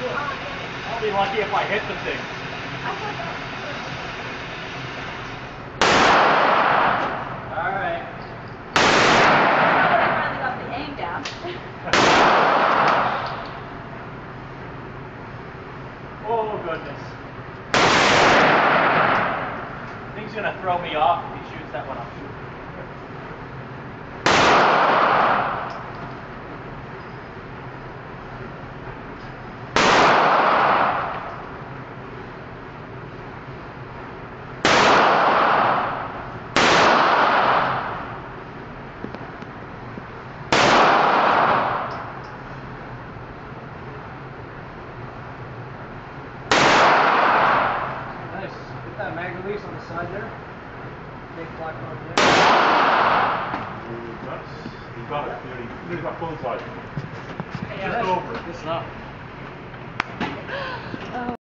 I'll be lucky if I hit the thing. Alright. I finally got the aim down. Oh goodness. Thing's gonna throw me off if he shoots that one I'm shooting. Get that mag release on the side there. Big black on there. You got it. You got both sides. Just over. It's not.